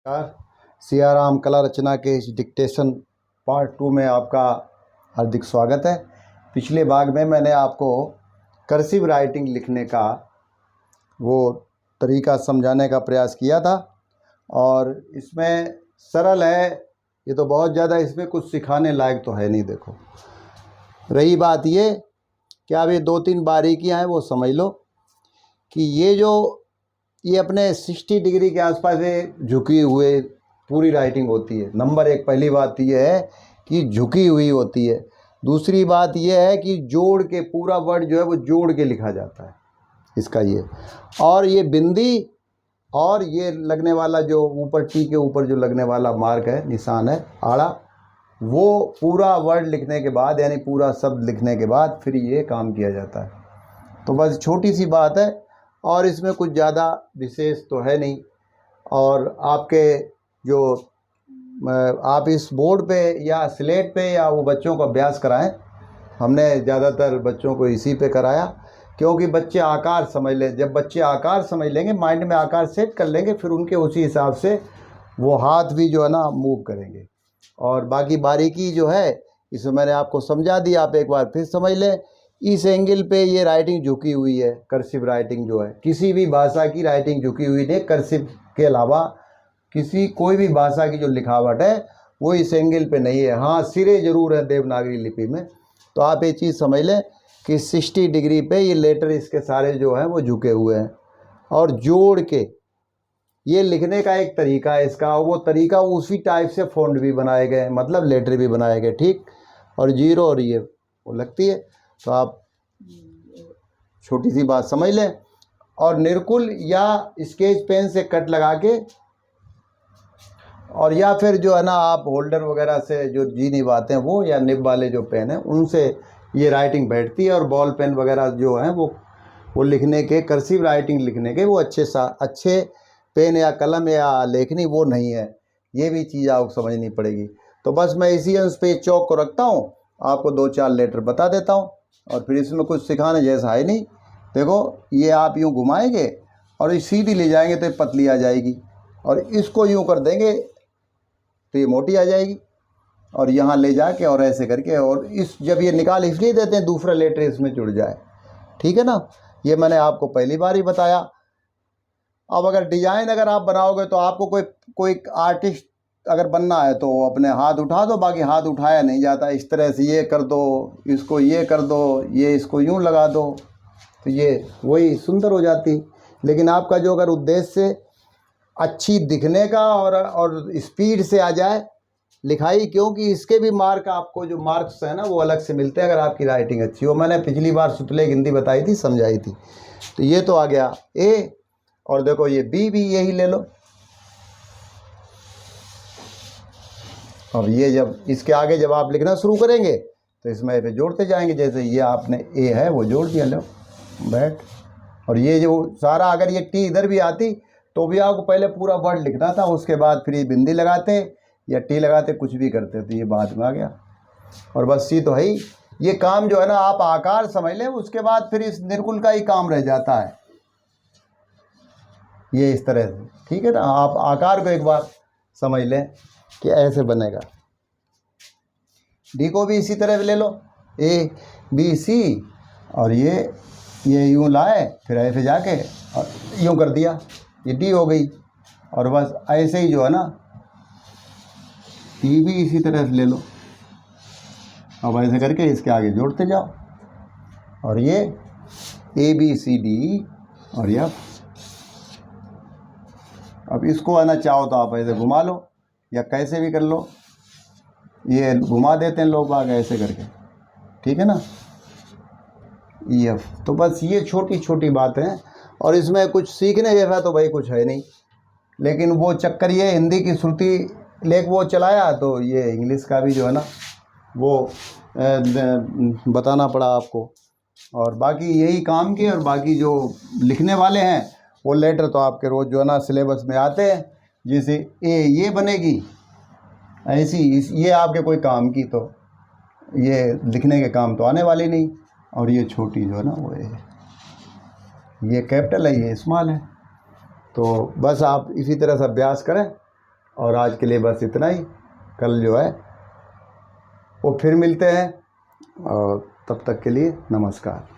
सियाराम कला रचना के इस डिक्टेशन पार्ट 2 में आपका हार्दिक स्वागत है। पिछले भाग में मैंने आपको कर्सिव राइटिंग लिखने का वो तरीका समझाने का प्रयास किया था और इसमें सरल है, ये तो बहुत ज़्यादा इसमें कुछ सिखाने लायक तो है नहीं। देखो, रही बात ये कि अब ये 2-3 बारीकियां हैं वो समझ लो कि ये अपने 60 डिग्री के आसपास से झुकी हुए पूरी राइटिंग होती है। नंबर 1 पहली बात ये है कि झुकी हुई होती है। दूसरी बात ये है कि जोड़ के पूरा वर्ड जो है वो जोड़ के लिखा जाता है इसका ये, और ये बिंदी और ये लगने वाला जो ऊपर टी के ऊपर जो लगने वाला मार्क है, निशान है आड़ा, वो पूरा वर्ड लिखने के बाद यानी पूरा शब्द लिखने के बाद फिर ये काम किया जाता है। तो बस छोटी सी बात है और इसमें कुछ ज़्यादा विशेष तो है नहीं। और आपके जो आप इस बोर्ड पे या स्लेट पे या वो बच्चों को अभ्यास कराएं, हमने ज़्यादातर बच्चों को इसी पे कराया क्योंकि बच्चे आकार समझ लें। जब बच्चे आकार समझ लेंगे, माइंड में आकार सेट कर लेंगे, फिर उनके उसी हिसाब से वो हाथ भी जो है ना मूव करेंगे। और बाकी बारीकी जो है इसमें मैंने आपको समझा दिया, आप एक बार फिर समझ लें। इस एंगल पे ये राइटिंग झुकी हुई है, कर्सिव राइटिंग जो है, किसी भी भाषा की राइटिंग झुकी हुई नहीं। कर्सिव के अलावा कोई भी भाषा की जो लिखावट है वो इस एंगल पे नहीं है। हाँ, सिरे ज़रूर है देवनागरी लिपि में। तो आप ये चीज़ समझ लें कि 60 डिग्री पे ये लेटर इसके सारे जो हैं वो झुके हुए हैं और जोड़ के ये लिखने का एक तरीका है इसका। वो तरीका उसी टाइप से फ़ॉन्ट भी बनाए गए, मतलब लेटर भी बनाए गए, ठीक। और जीरो और ये वो लगती है। तो आप छोटी सी बात समझ लें। और निर्कुल या स्केच पेन से कट लगा के, और या फिर जो है ना आप होल्डर वगैरह से जो जी निभाते हैं वो, या निब वाले जो पेन हैं उनसे ये राइटिंग बैठती है। और बॉल पेन वगैरह जो हैं वो लिखने के, कर्सिव राइटिंग लिखने के वो अच्छे पेन या कलम या लेखनी वो नहीं है। ये भी चीज़ आपको समझनी पड़ेगी। तो बस मैं इसी अंश पे चौक को रखता हूँ, आपको 2-4 लेटर बता देता हूँ और फिर इसमें कुछ सिखाने जैसा है नहीं। देखो, ये आप यूँ घुमाएंगे और ये सीधी ले जाएंगे तो ये पतली आ जाएगी, और इसको यूँ कर देंगे तो ये मोटी आ जाएगी, और यहाँ ले जाके और ऐसे करके, और जब ये निकाल इसलिए देते हैं दूसरा लेटर इसमें जुड़ जाए, ठीक है ना। ये मैंने आपको पहली बार ही बताया। अब अगर डिज़ाइन अगर आप बनाओगे तो आपको कोई आर्टिस्ट अगर बनना है तो अपने हाथ उठा दो, बाकी हाथ उठाया नहीं जाता। इस तरह से ये कर दो, इसको ये कर दो, ये इसको यूँ लगा दो, तो ये वही सुंदर हो जाती। लेकिन आपका जो अगर उद्देश्य अच्छी दिखने का और स्पीड से आ जाए लिखाई, क्योंकि इसके भी मार्क, आपको जो मार्क्स है ना वो अलग से मिलते हैं अगर आपकी राइटिंग अच्छी हो। मैंने पिछली बार सुतलेख हिंदी बताई थी, समझाई थी। तो ये तो आ गया ए, और देखो ये बी भी यही ले लो। अब ये जब इसके आगे जब आप लिखना शुरू करेंगे तो इसमें पे जोड़ते जाएंगे। जैसे ये आपने ए है वो जोड़ दिया, लो बैठ। और ये जो सारा, अगर ये टी इधर भी आती तो भी आपको पहले पूरा वर्ड लिखना था, उसके बाद फिर ये बिंदी लगाते या टी लगाते, कुछ भी करते। तो ये बाद में आ गया। और बस सी तो है ही। ये काम जो है ना आप आकार समझ लें, उसके बाद फिर इस निर्कुल का ही काम रह जाता है। ये इस तरह से, ठीक है ना। आप आकार को एक बार समझ लें कि ऐसे बनेगा। डी को भी इसी तरह ले लो, ए बी सी, और ये यूँ लाए, फिर ऐसे जाके और यूँ कर दिया, ये डी हो गई। और बस ऐसे ही जो है ना टी भी इसी तरह से ले लो। अब ऐसे करके इसके आगे जोड़ते जाओ, और ये ए बी सी डी और ये। अब इसको आना चाहो तो आप ऐसे घुमा लो या कैसे भी कर लो, ये घुमा देते हैं लोग आगे ऐसे करके, ठीक है ना। एफ। तो बस ये छोटी छोटी बातें हैं और इसमें कुछ सीखने जैसा तो भाई कुछ है नहीं। लेकिन वो चक्कर ये हिंदी की श्रुति लेख वो चलाया, तो ये इंग्लिश का भी जो है ना वो बताना पड़ा आपको। और बाकी यही काम किए। और बाकी जो लिखने वाले हैं वो लेटर तो आपके रोज़ जो है ना सिलेबस में आते हैं। जैसे ए ये बनेगी ऐसी, ये आपके कोई काम की, तो ये लिखने के काम तो आने वाली नहीं। और ये छोटी जो है ना वो ये कैपिटल है, ये स्मॉल है। तो बस आप इसी तरह से अभ्यास करें और आज के लिए बस इतना ही। कल जो है वो फिर मिलते हैं, और तब तक के लिए नमस्कार।